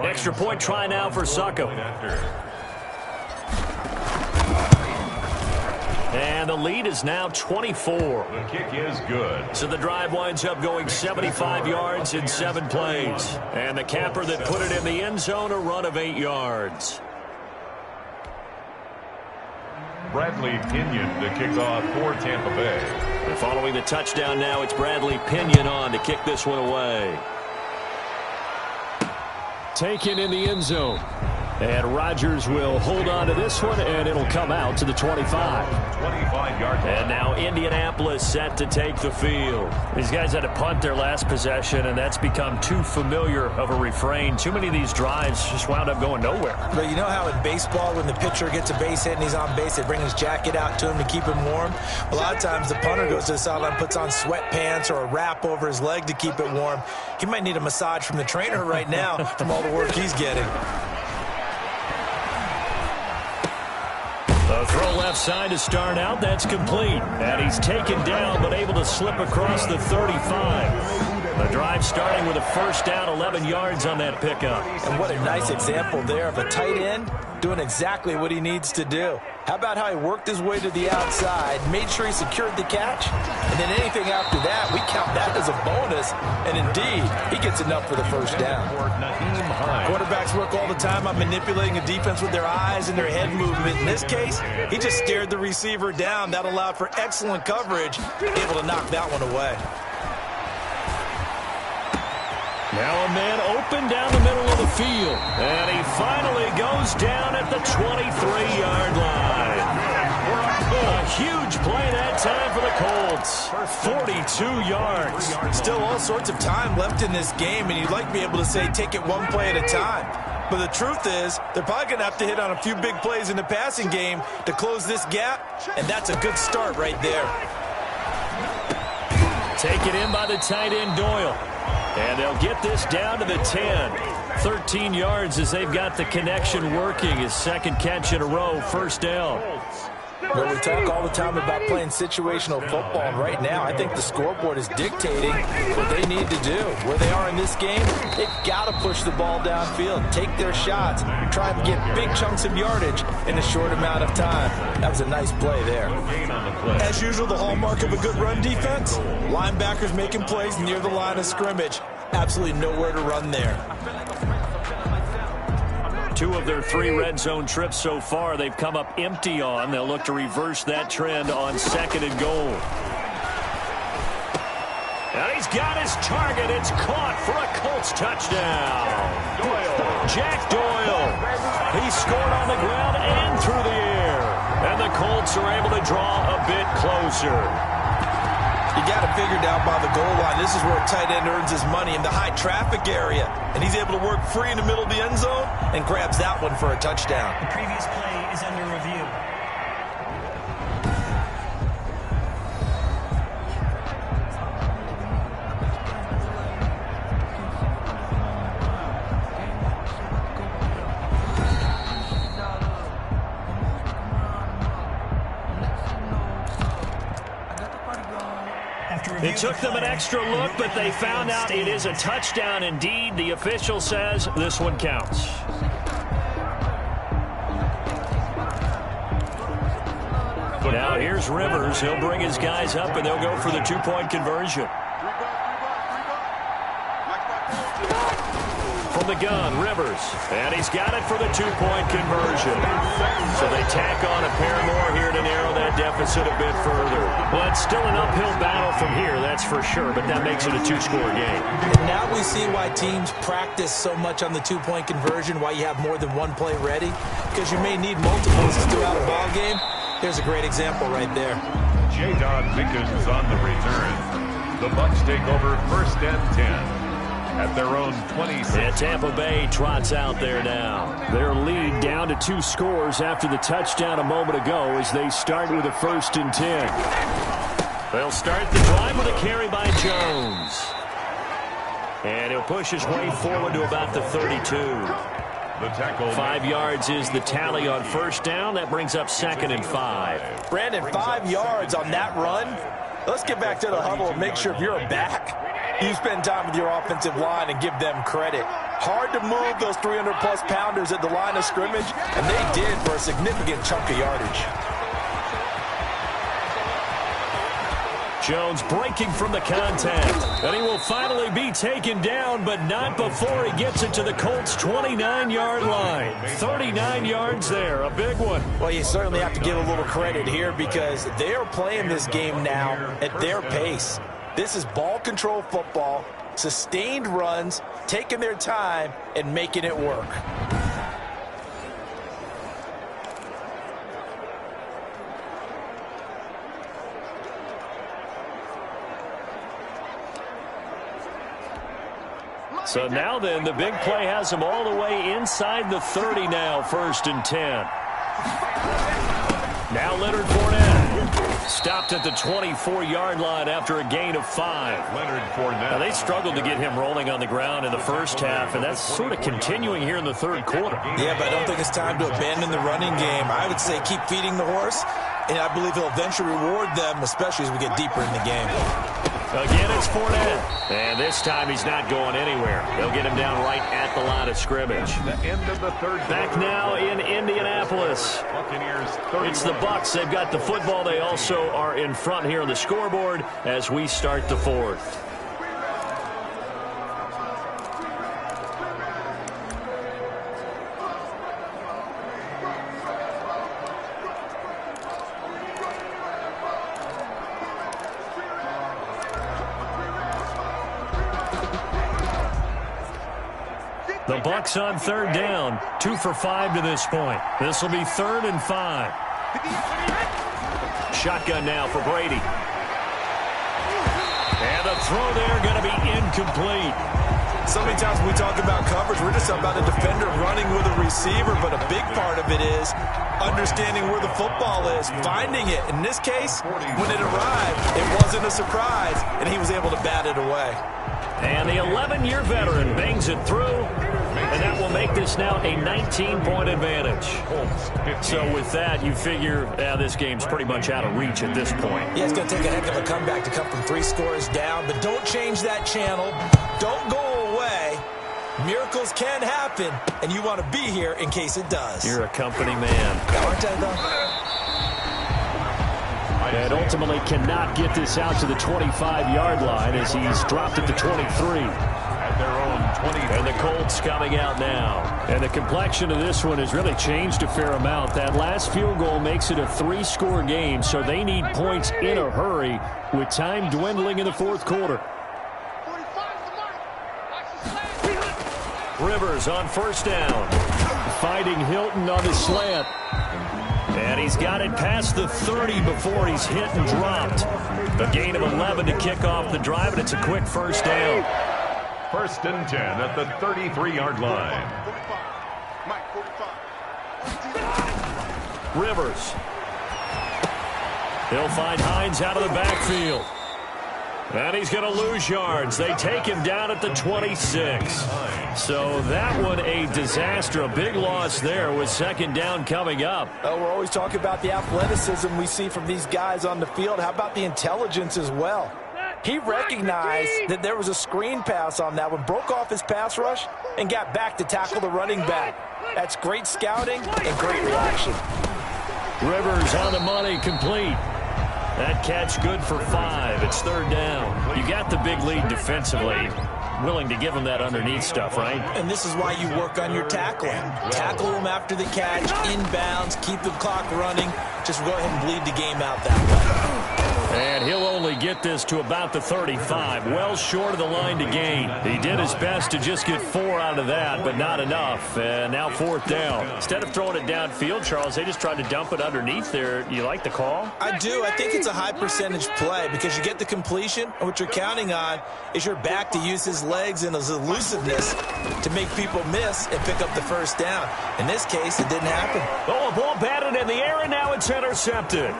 Extra point try now for Succop. And the lead is now 24. The kick is good. So the drive winds up going 75 yards in 7 plays. And the capper that put it in the end zone, a run of 8 yards. Bradley Pinion to kick off for Tampa Bay. And following the touchdown now, it's Bradley Pinion on to kick this one away. Taken in the end zone. And Rodgers will hold on to this one, and it'll come out to the 25. 25-yard line. And now Indianapolis set to take the field. These guys had to punt their last possession, and that's become too familiar of a refrain. Too many of these drives just wound up going nowhere. But you know how in baseball, when the pitcher gets a base hit and he's on base, they bring his jacket out to him to keep him warm? A lot of times the punter goes to the sideline, puts on sweatpants or a wrap over his leg to keep it warm. He might need a massage from the trainer right now from all the work he's getting. A throw left side to start out. That's complete. And he's taken down but able to slip across the 35. The drive starting with a first down, 11 yards on that pickup. And what a nice example there of a tight end doing exactly what he needs to do. How about how he worked his way to the outside, made sure he secured the catch, and then anything after that, we count that as a bonus. And indeed, he gets enough for the first down. Quarterbacks work all the time on manipulating a defense with their eyes and their head movement. In this case, he just stared the receiver down. That allowed for excellent coverage, able to knock that one away. Now a man open down the middle of the field. And he finally goes down at the 23-yard line. A huge play that time for the Colts. 42 yards. Still all sorts of time left in this game, and you'd like to be able to say take it one play at a time. But the truth is, they're probably going to have to hit on a few big plays in the passing game to close this gap, and that's a good start right there. Taken in by the tight end, Doyle. And they'll get this down to the 10. 13 yards as they've got the connection working. His second catch in a row, first down. Well, we talk all the time about playing situational football, and right now I think the scoreboard is dictating what they need to do. Where they are in this game, they've got to push the ball downfield, take their shots, try and get big chunks of yardage in a short amount of time. That was a nice play there. As usual, the hallmark of a good run defense, linebackers making plays near the line of scrimmage. Absolutely nowhere to run there. 2 of their 3 red zone trips so far they've come up empty on. They'll look to reverse that trend on 2nd and goal. And he's got his target. It's caught for a Colts touchdown. Jack Doyle. He scored on the ground and through the air. And the Colts are able to draw a bit closer. You got to figure down by the goal line. This is where a tight end earns his money, in the high traffic area. And he's able to work free in the middle of the end zone and grabs that one for a touchdown. The previous play is under review. It took them an extra look, but they found out it is a touchdown indeed. The official says this one counts. Now here's Rivers. He'll bring his guys up, and they'll go for the 2-point conversion. From the gun, Rivers. And he's got it for the 2-point conversion. So they tack on a pair more here to narrow that deficit a bit further. Well, it's still an uphill battle from here, that's for sure, but that makes it a 2-score game. And now we see why teams practice so much on the 2-point conversion, why you have more than one play ready, because you may need multiples throughout a ball game. Here's a great example right there. J-Don Mickens on the return. The Bucs take over 1st and 10. At their own 26. And Tampa Bay trots out there now. Their lead down to 2 scores after the touchdown a moment ago as they start with a 1st and 10. They'll start the drive with a carry by Jones. And he'll push his way forward to about the 32. The tackle. 5 yards is the tally on 1st down. That brings up 2nd and 5. Brandon, 5 yards on that run. Let's get back to the huddle and make sure if you're a back, you spend time with your offensive line and give them credit. Hard to move those 300-plus pounders at the line of scrimmage, and they did for a significant chunk of yardage. Jones breaking from the contact. And he will finally be taken down, but not before he gets it to the Colts' 29-yard line. 39 yards there, a big one. Well, you certainly have to give a little credit here because they are playing this game now at their pace. This is ball control football, sustained runs, taking their time, and making it work. So now then, the big play has them all the way inside the 30 now, 1st and 10. Now Leonard Fournette. stopped at the 24-yard line after a gain of 5. Now, they struggled to get him rolling on the ground in the first half, and that's sort of continuing here in the third quarter. Yeah, but I don't think it's time to abandon the running game. I would say keep feeding the horse, and I believe he'll eventually reward them, especially as we get deeper in the game. Again, it's Fournette. And this time he's not going anywhere. They'll get him down right at the line of scrimmage. The end of the third. Back now in Indianapolis. Buccaneers. It's the Bucs. They've got the football. They also are in front here on the scoreboard as we start the fourth. The Bucs on third down, 2 for 5 to this point. This will be 3rd and 5. Shotgun now for Brady. And the throw there going to be incomplete. So many times when we talk about coverage, we're just about a defender running with a receiver, but a big part of it is understanding where the football is, finding it. In this case, when it arrived, it wasn't a surprise, and he was able to bat it away. And the 11-year veteran bangs it through, and that will make this now a 19-point advantage. So with that, you figure this game's pretty much out of reach at this point. Yeah, it's going to take a heck of a comeback to come from 3 scores down, but don't change that channel. Don't go away. Miracles can happen, and you want to be here in case it does. You're a company man. Aren't I, though? And ultimately cannot get this out to the 25-yard line as he's dropped at the 23. At their own 23. And the Colts coming out now. And the complexion of this one has really changed a fair amount. That last field goal makes it a 3-score game, so they need points in a hurry with time dwindling in the fourth quarter. Rivers on first down. Fighting Hilton on the slant. And he's got it past the 30 before he's hit and dropped. A gain of 11 to kick off the drive, and it's a quick first down. 1st and 10 at the 33-yard line. Rivers. He'll find Hines out of the backfield. And he's going to lose yards. They take him down at the 26. So that one a disaster. A big loss there with 2nd down coming up. We're always talking about the athleticism we see from these guys on the field. How about the intelligence as well? He recognized that there was a screen pass on that one, broke off his pass rush, and got back to tackle the running back. That's great scouting and great reaction. Rivers on the money, complete. That catch good for 5. It's 3rd down. You got the big lead defensively. Willing to give them that underneath stuff, right? And this is why you work on your tackling. Tackle them after the catch, inbounds, keep the clock running. Just go ahead and bleed the game out that way. And he'll only get this to about the 35. Well short of the line to gain. He did his best to just get 4 out of that, but not enough. And now 4th down. Instead of throwing it downfield, Charles, they just tried to dump it underneath there. You like the call? I do. I think it's a high percentage play because you get the completion, and what you're counting on is your back to use his legs and his elusiveness to make people miss and pick up the 1st down. In this case, it didn't happen. Oh, a ball batted in the air, and now it's intercepted.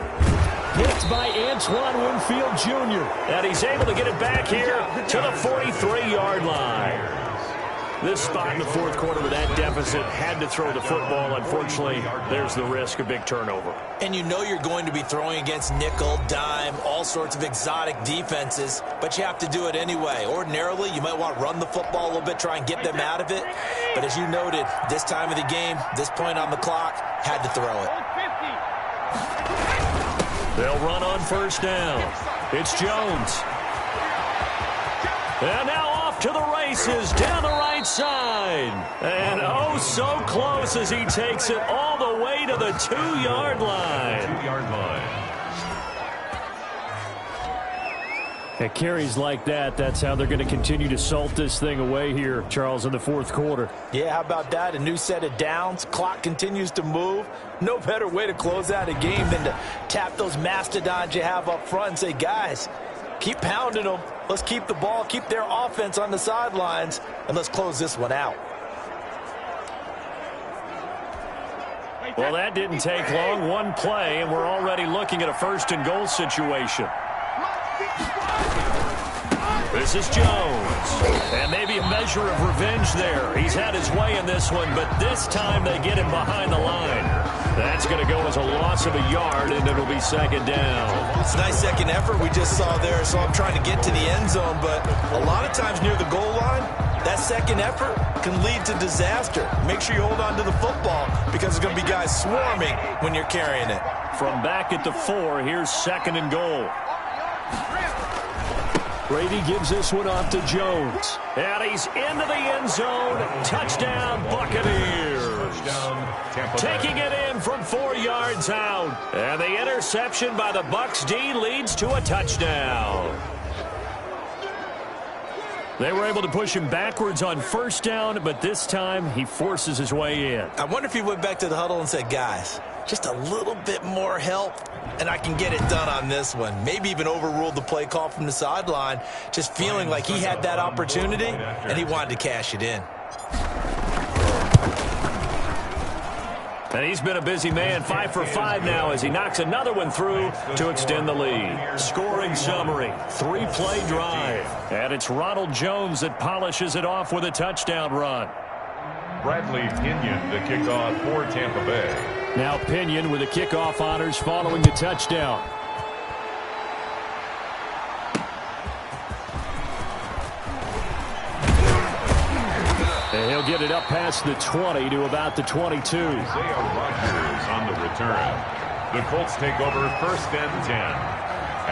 Picked by Antoine Winfield Jr. And he's able to get it back here to the 43-yard line. This spot in the 4th quarter with that deficit, had to throw the football. Unfortunately, there's the risk of big turnover. And you know you're going to be throwing against nickel, dime, all sorts of exotic defenses, but you have to do it anyway. Ordinarily, you might want to run the football a little bit, try and get them out of it. But as you noted, this time of the game, this point on the clock, had to throw it. They'll run on 1st down. It's Jones. And now off to the races down the right side. And oh, so close as he takes it all the way to the 2-yard line. 2-yard line. At carries like that, that's how they're going to continue to salt this thing away here, Charles, in the 4th quarter. Yeah, how about that? A new set of downs. Clock continues to move. No better way to close out a game than to tap those mastodons you have up front and say, guys, keep pounding them. Let's keep the ball, keep their offense on the sidelines, and let's close this one out. Well, that didn't take long. One play, and we're already looking at a first-and-goal situation. This is Jones. And maybe a measure of revenge there. He's had his way in this one, but this time they get him behind the line. That's going to go as a loss of a yard, and it'll be second down. It's a nice second effort we just saw there, so I'm trying to get to the end zone, but a lot of times near the goal line, that second effort can lead to disaster. Make sure you hold on to the football because there's going to be guys swarming when you're carrying it. From back at the 4, here's second and goal. Brady gives this one off to Jones. And he's into the end zone. Touchdown, Buccaneers. Taking it in from 4 yards out. And the interception by the Bucs D leads to a touchdown. They were able to push him backwards on first down, but this time he forces his way in. I wonder if he went back to the huddle and said, guys, just a little bit more help, and I can get it done on this one. Maybe even overruled the play call from the sideline, just feeling like he had that opportunity, and he wanted to cash it in. And he's been a busy man, 5 for 5 now as he knocks another one through to extend the lead. Scoring summary, 3-play drive. And it's Ronald Jones that polishes it off with a touchdown run. Bradley Pinion to kick off for Tampa Bay. Now Pinion with the kickoff honors following the touchdown. And he'll get it up past the 20 to about the 22. Isaiah Rodgers on the return. The Colts take over first and 10.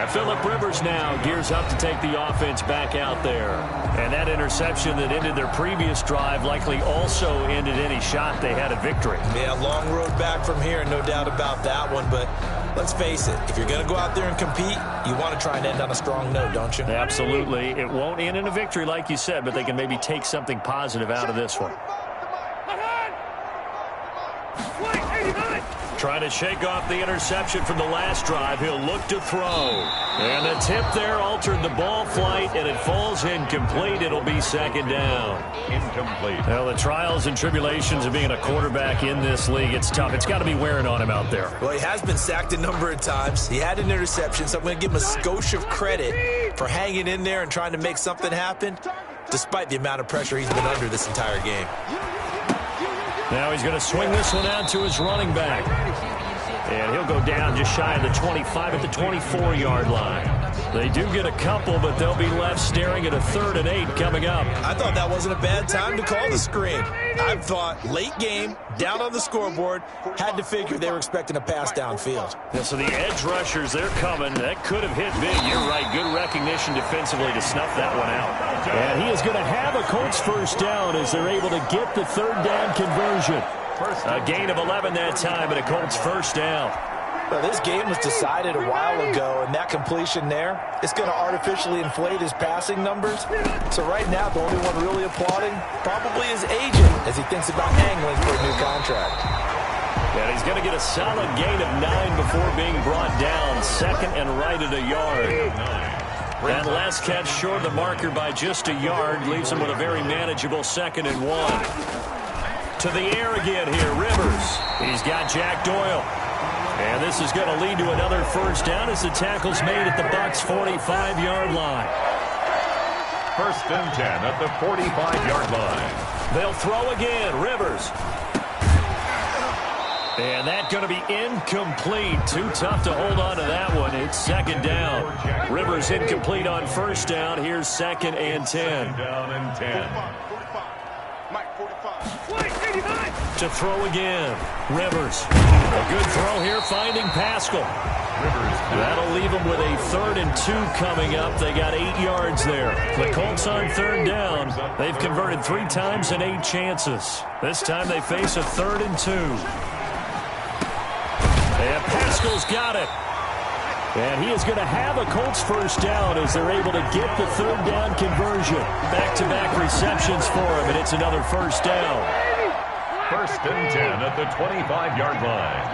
Phillip Rivers now gears up to take the offense back out there. And that interception that ended their previous drive likely also ended any shot they had at victory. Yeah, long road back from here, no doubt about that one. But let's face it, if you're going to go out there and compete, you want to try and end on a strong note, don't you? Absolutely. It won't end in a victory like you said, but they can maybe take something positive out of this one. Trying to shake off the interception from the last drive. He'll look to throw. And the tip there altered the ball flight, and it falls incomplete. It'll be second down. Incomplete. Well, the trials and tribulations of being a quarterback in this league, it's tough. It's got to be wearing on him out there. Well, he has been sacked a number of times. He had an interception, so I'm going to give him a skosh of credit for hanging in there and trying to make something happen, despite the amount of pressure he's been under this entire game. Now he's going to swing this one out to his running back. And he'll go down just shy of the 25 at the 24-yard line. They do get a couple, but they'll be left staring at a 3rd and 8 coming up. I thought that wasn't a bad time to call the screen. I thought late game, down on the scoreboard, had to figure they were expecting a pass downfield. Yeah, so the edge rushers, they're coming. That could have hit big. You're right. Good recognition defensively to snuff that one out. And he is going to have a Colts first down as they're able to get the 3rd down conversion. A gain of 11 that time and a Colts first down. Well, this game was decided a while ago, and that completion there, it's going to artificially inflate his passing numbers. So right now, the only one really applauding probably his agent as he thinks about angling for a new contract. And he's going to get a solid gain of 9 before being brought down. 2nd and right at a yard. And last catch short of the marker by just a yard leaves him with a very manageable 2nd and 1. To the air again here, Rivers. He's got Jack Doyle. And this is going to lead to another first down as the tackle's made at the Bucs' 45-yard line. First and 10 at the 45-yard line. They'll throw again, Rivers. And that's going to be incomplete. Too tough to hold on to that one. It's second down. Rivers incomplete on first down. Here's 2nd and 10. Second down and 10. To throw again, Rivers. A good throw here, finding Pascal. That'll leave them with a 3rd and 2 coming up. They got 8 yards there. The Colts on 3rd down. They've converted 3 times and 8 chances. This time they face a 3rd and 2. And Pascal's got it. And he is going to have a Colts first down as they're able to get the 3rd down conversion. Back-to-back receptions for him, and it's another first down. First and 10 at the 25-yard line.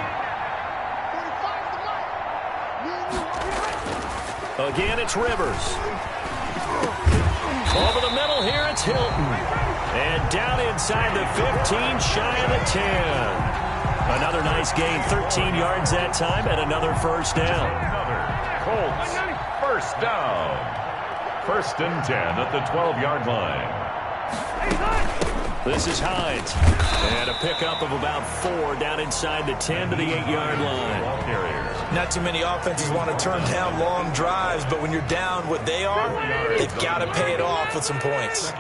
Again, it's Rivers. Over the middle here, it's Hilton. And down inside the 15, shy of the 10. Another nice gain, 13 yards that time, and another first down. Another Colts first down. 1st and 10 at the 12-yard line. This is Hines. And a pickup of about 4 down inside the 10 to the 8-yard line. Not too many offenses want to turn down long drives, but when you're down what they are, they've got to pay it off with some points.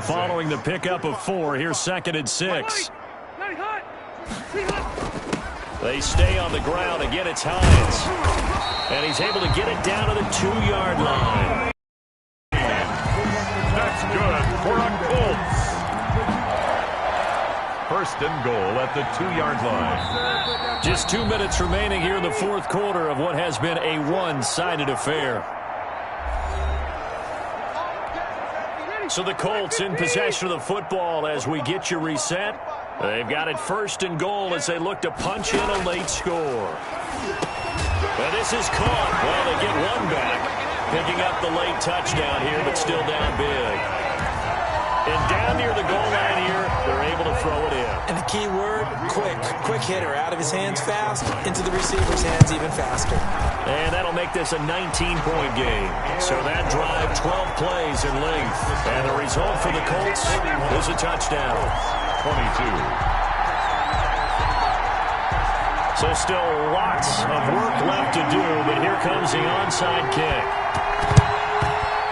Following the pickup of 4, here's 2nd and 6. They stay on the ground. Again, it's Hines. And he's able to get it down to the 2-yard line. That's good for a Colts. 1st and goal at the 2-yard line. Just 2 minutes remaining here in the 4th quarter of what has been a one-sided affair. So the Colts in possession of the football as we get you reset. They've got it 1st and goal as they look to punch in a late score. But this is caught. Well, they get one back. Picking up the late touchdown here, but still down big. And down near the goal line here, they're able to throw it in. And the key word, quick. Quick hitter. Out of his hands fast, into the receiver's hands even faster. And that'll make this a 19-point game. So that drive, 12 plays in length. And the result for the Colts is a touchdown. 22. So still lots of work left to do, but here comes the onside kick.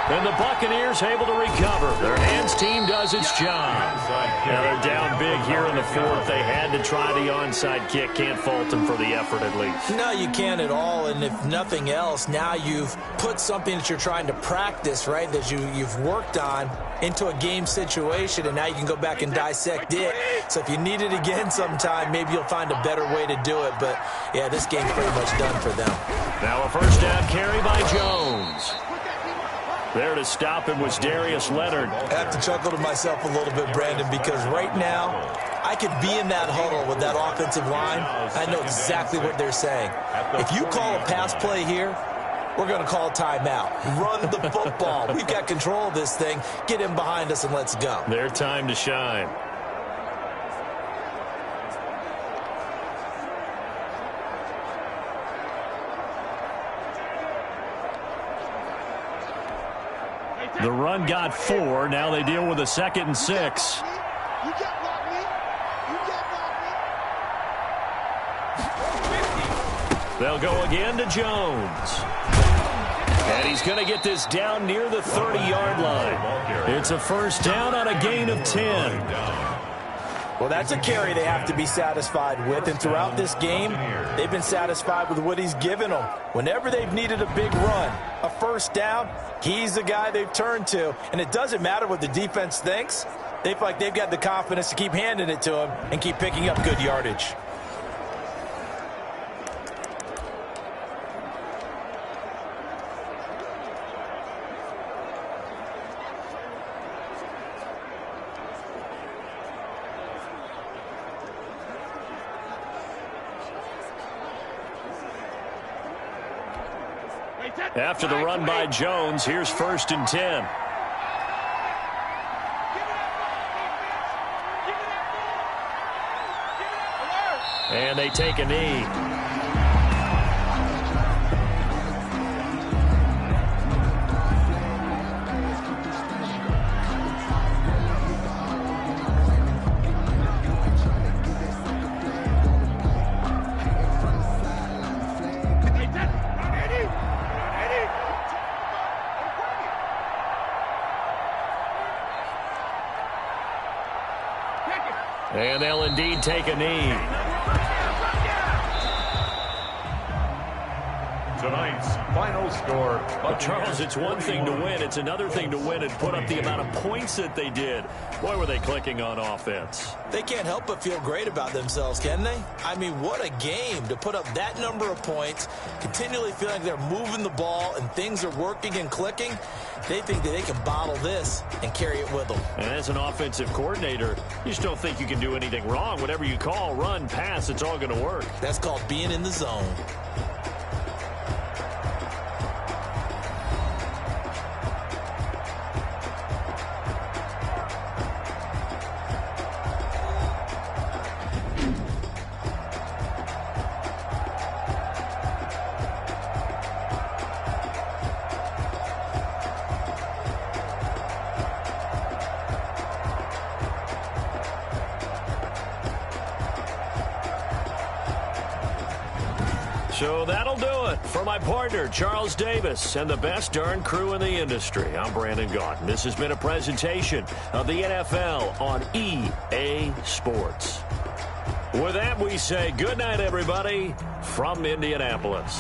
And the Buccaneers able to recover. Their hands team does its job. Now they're down big here in the 4th. They had to try the onside kick. Can't fault them for the effort at least. No, you can't at all. And if nothing else, now you've put something that you're trying to practice, right, that you've worked on into a game situation, and now you can go back and dissect it. So if you need it again sometime, maybe you'll find a better way to do it. But, yeah, this game's pretty much done for them. Now a first down carry by Jones. There to stop him was Darius Leonard. I have to chuckle to myself a little bit, Brandon, because right now I could be in that huddle with that offensive line. I know exactly what they're saying. If you call a pass play here, we're going to call a timeout. Run the football. We've got control of this thing. Get him behind us and let's go. Their time to shine. The run got 4. Now they deal with a 2nd and 6. They'll go again to Jones. And he's going to get this down near the 30-yard line. It's a first down on a gain of 10. Well, that's a carry they have to be satisfied with, and throughout this game, they've been satisfied with what he's given them. Whenever they've needed a big run, a first down, he's the guy they've turned to, and it doesn't matter what the defense thinks. They feel like they've got the confidence to keep handing it to him and keep picking up good yardage. After the run by Jones, here's 1st and 10. And they take a knee. And they'll indeed take a knee. Tonight's final score. But Charles, it's one thing to win. It's another thing to win and put up the amount of points that they did. Boy, were they clicking on offense. They can't help but feel great about themselves, can they? I mean, what a game to put up that number of points, continually feeling like they're moving the ball and things are working and clicking. They think that they can bottle this and carry it with them. And as an offensive coordinator, you just don't think you can do anything wrong. Whatever you call, run, pass, it's all going to work. That's called being in the zone. So that'll do it. For my partner, Charles Davis, and the best darn crew in the industry, I'm Brandon Gaudin. This has been a presentation of the NFL on EA Sports. With that, we say good night, everybody, from Indianapolis.